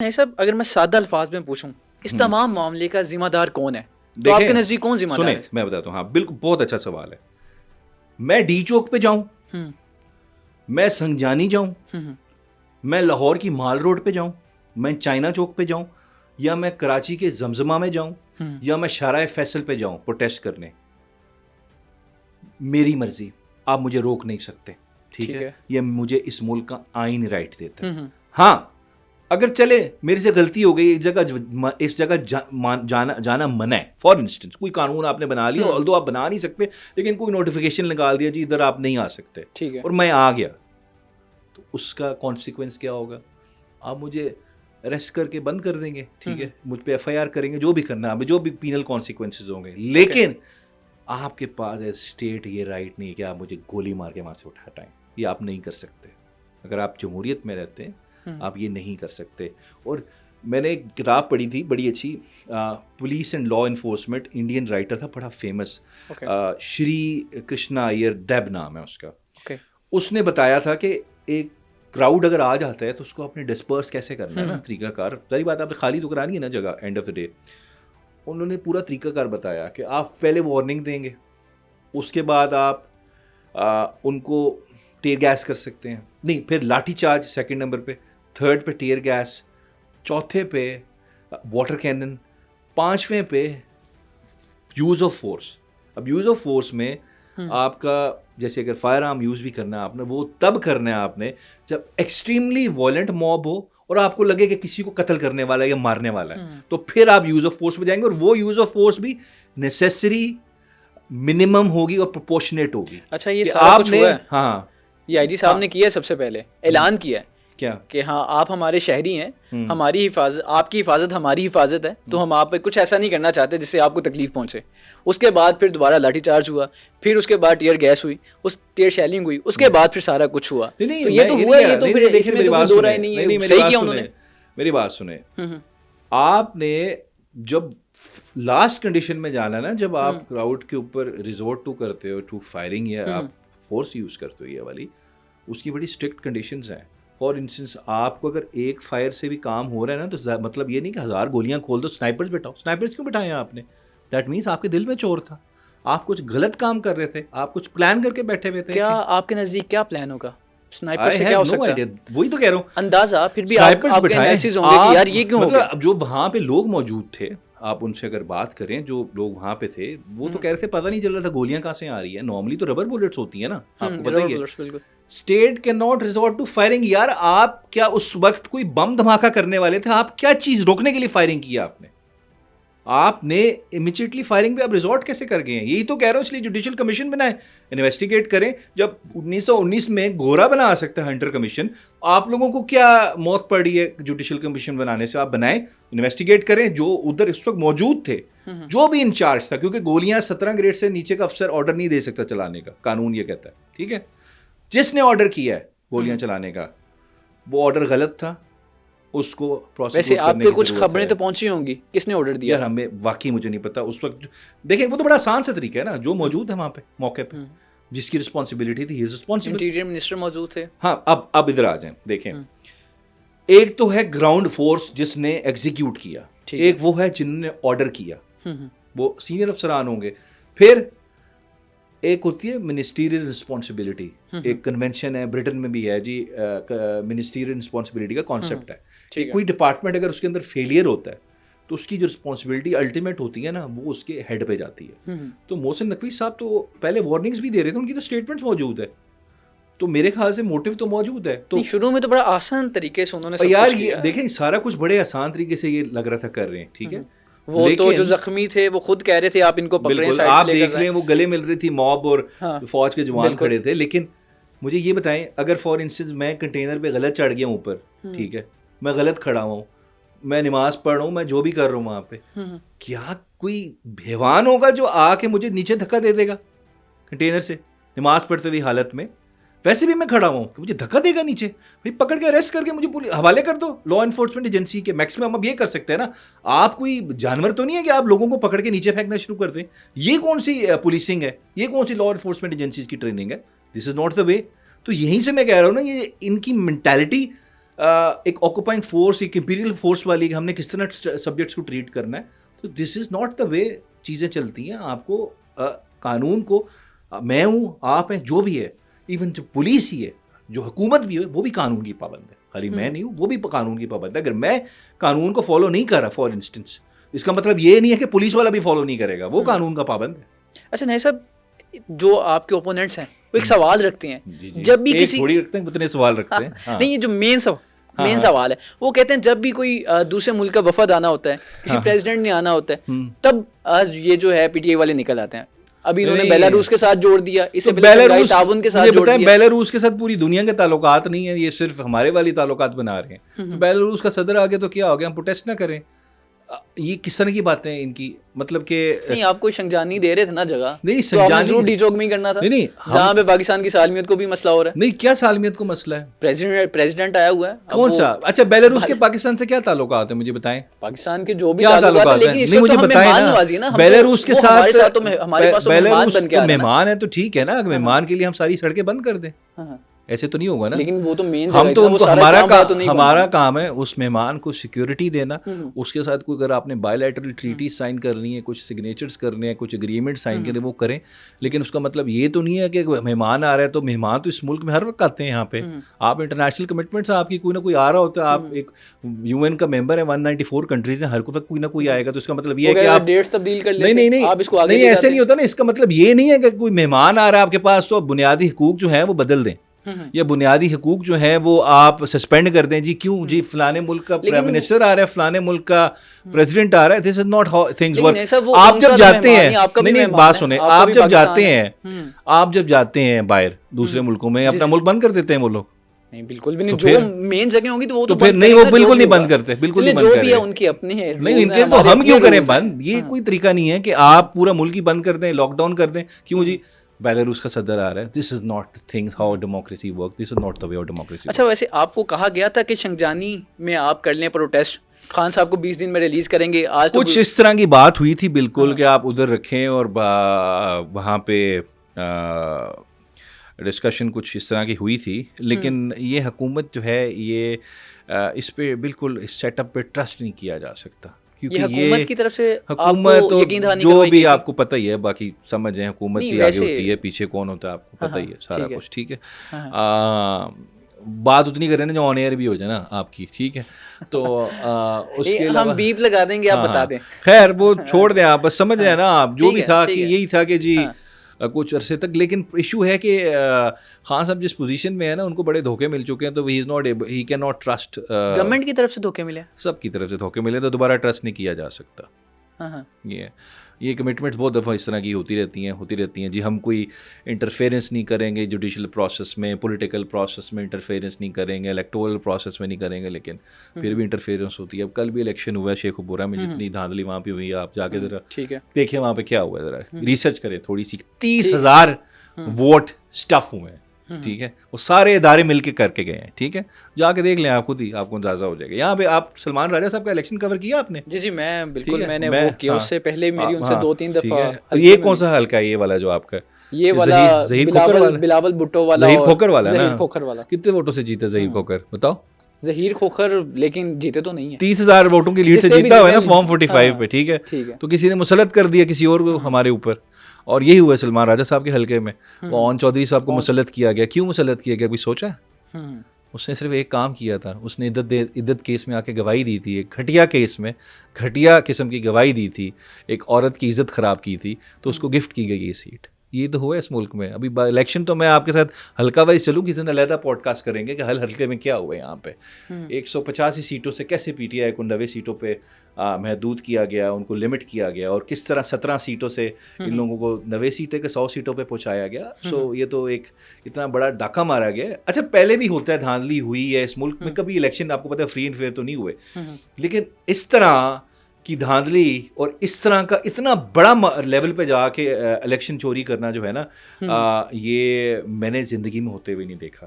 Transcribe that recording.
नहीं साहब, अगर मैं सादा अल्फाज में पूछूं, इस तमाम मामले का जिम्मेदार कौन है? तो देखें, आपके नजदीक कौन जिम्मेदार सुने, है? मैं बताता हूँ। हाँ, बिल्कुल, बहुत अच्छा सवाल है। मैं डी चौक पे जाऊं, हम्म, मैं संगजानी जाऊं, हम्म, मैं लाहौर की माल रोड पे जाऊं, मैं चाइना चौक पे जाऊं, या मैं कराची के जमजमा में जाऊं, या मैं शाहराह फैसल पे जाऊं प्रोटेस्ट करने, मेरी मर्जी, आप मुझे रोक नहीं सकते। ठीक है, ये मुझे इस मुल्क का आइन राइट देता है। हाँ, अगर चले मेरे से गलती हो गई, इस जगह जाना मना है, फॉर इंस्टेंस कोई कानून आपने बना लिया, ऑल्दो आप बना नहीं सकते, लेकिन कोई नोटिफिकेशन निकाल दिया जी इधर आप नहीं आ सकते, ठीक है, और मैं आ गया, तो उसका कॉन्सिक्वेंस क्या होगा? आप मुझे अरेस्ट करके बंद कर देंगे, ठीक है, मुझ पे FIR करेंगे, जो भी करना है, जो भी पीनल कॉन्सिक्वेंसेज होंगे, लेकिन आपके पास है स्टेट ये राइट नहीं है कि आप मुझे गोली मार के वहाँ से हटाएं। ये आप नहीं कर सकते। अगर आप जमहूरियत में रहते हैं, आप ये नहीं कर सकते। और मैंने एक किताब पढ़ी थी बड़ी अच्छी, police and law enforcement, Indian writer था बड़ा फेमस, श्री कृष्णा अय्यर डेब नाम है उसका। उसने बताया था कि एक क्राउड अगर आ जाता है तो उसको अपने डिस्पर्स कैसे करना है ना, तरीकाकार। सारी बात आपने खाली तो करानी है ना जगह, एंड ऑफ द डे उन्होंने पूरा तरीकाकार बताया कि आप पहले वार्निंग देंगे, उसके बाद आप उनको टीयर गैस कर सकते हैं, नहीं फिर लाठी चार्ज सेकंड नंबर पे, थर्ड पे टीयर गैस, चौथे पे वाटर कैनन, पांचवें पे यूज़ ऑफ फोर्स। अब यूज़ ऑफ फोर्स में आपका जैसे अगर फायर आर्म यूज़ भी करना है आपने, वो तब करना है आपने जब एक्सट्रीमली वॉयलेंट मॉब हो और आपको लगे कि किसी को कत्ल करने वाला है या मारने वाला है, तो फिर आप यूज़ ऑफ फोर्स में जाएंगे, और वो यूज़ ऑफ फोर्स भी नेसेसरी मिनिमम होगी और प्रोपोर्शनेट होगी। अच्छा, ये सारा कुछ हुआ है? हाँ, ये IG साहब ने किया है, सबसे पहले ऐलान किया है क्या कि हाँ आप हमारे शहरी हैं, हमारी हिफाजत, आपकी हिफाजत हमारी हिफाजत है, तो हम आप पे कुछ ऐसा नहीं करना चाहते जिससे आपको तकलीफ पहुंचे। उसके बाद फिर दोबारा लाठीचार्ज हुआ, फिर उसके बाद टीयर गैस हुई, उस टीयर शेलिंग हुई, उसके बाद फिर सारा कुछ हुआ। तो ये तो हुआ, ये तो फिर देखिए मेरी बात सुने, सही किया उन्होंने। मेरी बात सुने, आपने जब लास्ट कंडीशन में जाना ना, जब आप क्राउड के ऊपर रिजोर्ट टू करते हो टू फायरिंग या आप फोर्स यूज करते हो ये वाली, उसकी बड़ी स्ट्रिक्ट कंडीशंस हैं। फॉर इंस्टेंस आपको अगर एक फायर से भी काम हो रहा है ना, तो मतलब ये नहीं कि 1000 गोलियां खोल दो, स्नाइपर्स बिठाओ। स्नाइपर्स क्यों बिठाए आपने? दैट मीन्स आपके दिल में चोर था, आप कुछ गलत काम कर रहे थे, आप कुछ प्लान करके बैठे हुए थे। क्या आपके नज़दीक क्या प्लान होगा? स्नाइपर से क्या हो सकता है? वही तो कह रहा हूँ, अंदाजा फिर भी स्नाइपर्स आपके बिठाए एनालिसिस होंगे कि यार ये क्यों हो गया? मतलब जो वहाँ पे लोग मौजूद थे, आप उनसे अगर बात करें, जो लोग वहाँ पे थे, वो तो कह रहे थे पता नहीं चल रहा था गोलियां कहाँ से आ रही है। नॉर्मली तो रबर बुलेट्स होती है ना, आपको पता ही है। State can not resort to firing. यार आप क्या उस वक्त कोई बम धमाका करने वाले थे? आप क्या चीज रोकने के लिए फायरिंग किया आपने इमीडिएटली फायरिंग पे आप रिजॉर्ट कैसे कर गए हैं? यही तो कह रहा हूँ, इसलिए जुडिशियल कमीशन बनाए, इन्वेस्टिगेट करें। जब 1919 में गोरा बना आ सकता है हंटर कमीशन, आप लोगों को क्या मौत पड़ी है जुडिशियल कमीशन बनाने से? आप बनाएं, इन्वेस्टिगेट करें। जो उधर इस वक्त मौजूद थे, जो भी इंचार्ज था, क्योंकि गोलियां 17 ग्रेड से नीचे का अफसर ऑर्डर नहीं दे सकता चलाने का, कानून ये कहता है, ठीक है। जिसने ऑर्डर किया है गोलियां चलाने का, वो ऑर्डर गलत था, उसको वैसे आपके कुछ खबरें तो पहुंची होंगी, किसने ऑर्डर दिया? यार हमें वाकई मुझे नहीं पता उस वक्त। देखिए वो तो बड़ा आसान सा तरीका है ना, जो मौजूद है वहां पे मौके पे, जिसकी रिस्पॉन्सिबिलिटी थी, हिज रिस्पॉन्सिबिलिटी। इंटीरियर मिनिस्टर मौजूद थे। हाँ, अब इधर आ जाएं, देखें, एक तो है ग्राउंड फोर्स जिसने एग्जीक्यूट किया, एक वो है जिन्होंने ऑर्डर किया, वो सीनियर अफसरान होंगे। फिर एक होती है मिनिस्टीरियल रिस्पॉन्सिबिलिटी, एक कन्वेंशन है, ब्रिटेन में भी है जी, मिनिस्टीरियल रिस्पॉन्सिबिलिटी का कॉन्सेप्ट है। कोई डिपार्टमेंट अगर उसके अंदर फेलियर होता है तो उसकी जो रिस्पॉन्सिबिलिटी अल्टीमेट होती है ना, वो उसके हेड पे जाती है। तो मोहसिन नकवी साहब तो पहले वार्निंग्स भी दे रहे थे, उनकी तो स्टेटमेंट्स मौजूद है, तो मेरे ख्याल से मोटिव तो मौजूद है। तो शुरू में तो बड़ा आसान तरीके से उन्होंने सब यार कुछ ये देखें, सारा कुछ बड़े आसान तरीके से ये लग रहा था कर रहे हैं, ठीक है। वो तो जो जख्मी थे वो खुद कह रहे थे आप इनको पकड़ें, साइड आप देख लें, वो गले मिल रही थी मॉब और फौज के जवान खड़े थे। लेकिन मुझे ये बताएं, अगर फॉर इंस्टेंस मैं कंटेनर पे गलत चढ़ गया ऊपर, ठीक है, मैं गलत खड़ा हुआ हूँ, मैं नमाज पढ़ रहा हूँ, मैं जो भी कर रहा हूँ वहाँ पे, क्या कोई भेवान होगा जो आके मुझे नीचे धक्का दे देगा कंटेनर से नमाज पढ़ते हुए हालत में? वैसे भी मैं खड़ा हुआ हूँ कि मुझे धक्का देगा नीचे, भाई पकड़ के अरेस्ट करके मुझे पुलिस हवाले कर दो, लॉ एनफोर्समेंट एजेंसी के। मैक्सिमम अब ये कर सकते हैं ना, आप कोई जानवर तो नहीं है कि आप लोगों को पकड़ के नीचे फेंकना शुरू कर दें। ये कौन सी पुलिसिंग है? ये कौन सी लॉ एनफोर्समेंट एजेंसीज की ट्रेनिंग है? This is not the way. तो यहीं से मैं कह रहा हूँ ना, ये इनकी मेंटालिटी एक ऑक्यूपाइंग फोर्स, एक इंपीरियल फोर्स वाली, हमने किस तरह सब्जेक्ट्स को ट्रीट करना है, तो this is not the way चीज़ें चलती हैं। आपको कानून को, मैं हूँ, आप हैं, जो भी है, इवन जो पुलिस ही है, जो हुकूमत भी है, वो भी कानून की पाबंद है। खाली मैं नहीं हूँ, वो भी कानून की पाबंद है। अगर मैं कानून को फॉलो नहीं कर रहा फॉर इंस्टेंस, इसका मतलब ये नहीं है कि पुलिस वाला भी फॉलो नहीं करेगा, वो कानून का पाबंद है। अच्छा नहीं साहब, जो आपके ओपोनेंट्स हैं वो एक सवाल रखते हैं जब भी किसी थोड़ी रखते हैं, कितने सवाल रखते हैं। हाँ। नहीं, ये जो मेन सवाल है, वो कहते हैं जब भी कोई दूसरे मुल्क का वफद आना होता है, किसी प्रेसिडेंट ने आना होता है, तब ये जो है पीटीआई वाले निकल आते हैं। अभी इन्होंने बेलारूस के साथ जोड़ दिया, इससे पहले ताउन के साथ जोड़ दिया। बेलारूस के साथ पूरी दुनिया के ताल्लुकात नहीं है, ये सिर्फ हमारे वाली ताल्लुकात बना रहे हैं। तो बेलारूस का सदर आ गया तो क्या हो गया, हम प्रोटेस्ट ना करें? ये किस तरह की बातें हैं इनकी, मतलब कि नहीं, आपको शंजानी दे रहे थे ना जगह, नहीं, तो आपने जरूर डीचोक में ही करना था। नहीं, जहाँ पे पाकिस्तान की सालमियत को भी मसला हो रहा है। नहीं, क्या सालमियत को मसला है? प्रेसिडेंट आया हुआ है, कौन सा? अच्छा, बेलारूस के पाकिस्तान से क्या ताल्लुकात है, मुझे बताएं। पाकिस्तान के जो भी ताल्लुकात है, लेकिन मुझे बताएं ना, बेलारूस के साथ हमारे पास मेहमान है तो ठीक है ना, मेहमान के लिए हम सारी सड़कें बंद कर दें, ऐसे तो नहीं होगा ना। लेकिन वो तो मेन हम तो उनको, हमारा काम है उस मेहमान को सिक्योरिटी देना। उसके साथ कोई, अगर आपने बायलैटरल ट्रीटी साइन करनी है, कुछ सिग्नेचर्स करने हैं, कुछ एग्रीमेंट साइन करने, वो करें। लेकिन उसका मतलब ये तो नहीं है कि मेहमान आ रहा है तो मेहमान तो इस मुल्क में हर वक्त आते हैं यहाँ पे। आप इंटरनेशनल कमिटमेंट्स आपकी, कोई ना कोई आ रहा होता है, आप एक यूएन का मेंबर है, 194 कंट्रीज हैं, हर वक्त कोई ना कोई आएगा। तो इसका मतलब ये है कि आप डेट्स तब्दील कर लेते हैं। नहीं, ऐसे नहीं होता ना। इसका मतलब ये नहीं है कि कोई मेहमान आ रहा है आपके पास तो बुनियादी हुकूक जो है वो बदल दें, या बुनियादी हुकूक जो है वो आप सस्पेंड कर दें। जी क्यों? जी फलाने मुल्क का प्राइम मिनिस्टर आ रहा है, फलाने मुल्क का प्रेसिडेंट आ रहा है। This is not how things work. आप जब जाते हैं, नहीं, बात सुने, आप जब जाते हैं बाहर दूसरे मुल्कों में, अपना मुल्क बंद कर देते हैं वो लोग? नहीं, बिल्कुल भी नहीं। जो मेन जगह होंगी तो वो तो फिर नहीं, वो बिल्कुल नहीं बंद करते, बिल्कुल नहीं बंद करते। उनकी अपनी है, नहीं, इनके तो हम क्यों करें बंद? ये कोई तरीका नहीं है कि आप पूरा मुल्क ही बंद कर दें, लॉकडाउन कर दें। क्यों जी? बेलारूस का सदर आ रहा है। This is not things how democracy work, this is not the way of democracy. अच्छा, वैसे आपको कहा गया था कि शंजानी में आप कर लें प्रोटेस्ट, खान साहब को 20 दिन में रिलीज करेंगे, आज कुछ इस तरह की बात हुई थी बिल्कुल, कि आप उधर रखें और वहाँ पे डिस्कशन कुछ इस तरह की हुई थी। लेकिन ये हुकूमत जो है, ये इस पे बिल्कुल, इस सेटअप पे ट्रस्ट नहीं किया जा सकता, क्योंकि ये हुकूमत की तरफ से हुकूमत तो जो भी आपको पता ही है, बाकी समझ है हुकूमत की आगे होती है, पीछे कौन होता है आपको पता ही है सारा कुछ, ठीक है। बात उतनी करें ना जो ऑन एयर भी हो जाए ना आपकी, ठीक है। तो उसके हम बीप लगा देंगे, आप बता दें। खैर वो छोड़ दें आप, बस समझ रहे हैं ना आप। जो भी था कि यही था कि जी कुछ अरसे तक। लेकिन इशू है कि खान साहब जिस पोजीशन में है ना, उनको बड़े धोखे मिल चुके हैं, तो he can not trust. Government की तरफ से धोखे मिले, सबकी तरफ से धोखे मिले, तो दोबारा ट्रस्ट नहीं किया जा सकता। ये कमिटमेंट्स बहुत दफ़ा इस तरह की होती रहती हैं जी। हम कोई इंटरफेरेंस नहीं करेंगे जुडिशल प्रोसेस में, पॉलिटिकल प्रोसेस में इंटरफेरेंस नहीं करेंगे, इलेक्टोरल प्रोसेस में नहीं करेंगे, लेकिन फिर भी इंटरफेरेंस होती है। अब कल भी इलेक्शन हुआ है शेखुपुरा में, जितनी धांधली वहाँ पे हुई है, आप जाके ज़रा देखिए वहाँ पे क्या हुआ है, ज़रा रिसर्च करें थोड़ी सी। 30,000 वोट स्टफ हुए हैं, ठीक है। वो सारे इदारे मिलके करके गए हैं, ठीक है। जाके देख लें आप खुद ही, आपको अंदाजा हो जाएगा। यहाँ पे आप सलमान राजा साहब का इलेक्शन कवर किया आपने? जी मैं बिल्कुल, मैंने वो किया। उससे पहले मेरी उनसे 2-3 दफा। ये कौन सा हल्का है ये वाला जो आपका? ये वाला बिलावल भुट्टो वाला, ज़हीर खोखर वाला ना? ज़हीर खोखर वाला। कितने वोटों से जीते ज़हीर खोखर, बताओ? ज़हीर खोखर लेकिन जीते तो नहीं है। 30,000 वोटों की लीड से जीता हुआ है ना फॉर्म 45 पे, ठीक है। तो किसी ने मुसलत कर दिया किसी और को हमारे ऊपर, और यही हुआ सलमान राजा साहब के हलके में। वो ओन चौधरी साहब को मुसलत किया गया। क्यों मुसलत किया गया, कोई सोचा? उसने सिर्फ एक काम किया था, उसने इद्दत केस में आके गवाही दी थी, एक घटिया केस में घटिया किस्म की गवाही दी थी, एक औरत की इज्जत ख़राब की थी, तो उसको गिफ्ट की गई ये सीट। ये तो हुआ इस मुल्क में। अभी इलेक्शन तो मैं आपके साथ हल्का वाइज चलूँ, किसी दिन अलहदा पॉडकास्ट करेंगे कि हर हल्के में क्या हुआ है। यहाँ पे 185 सीटों से कैसे पीटीआई को 90 सीटों पे महदूद किया गया, उनको लिमिट किया गया, और किस तरह 17 सीटों से इन लोगों को 90 सीटें के 100 सीटों पे पहुँचाया गया। सो ये तो एक इतना बड़ा डाका मारा गया। अच्छा, पहले भी होता है, धांधली हुई है इस मुल्क में, कभी इलेक्शन आपको पता है फ्री एंड फेयर तो नहीं हुए, लेकिन इस तरह की धांधली और इस तरह का इतना बड़ा लेवल पे जाके इलेक्शन चोरी करना जो है ना, ये मैंने ज़िंदगी में होते हुए नहीं देखा।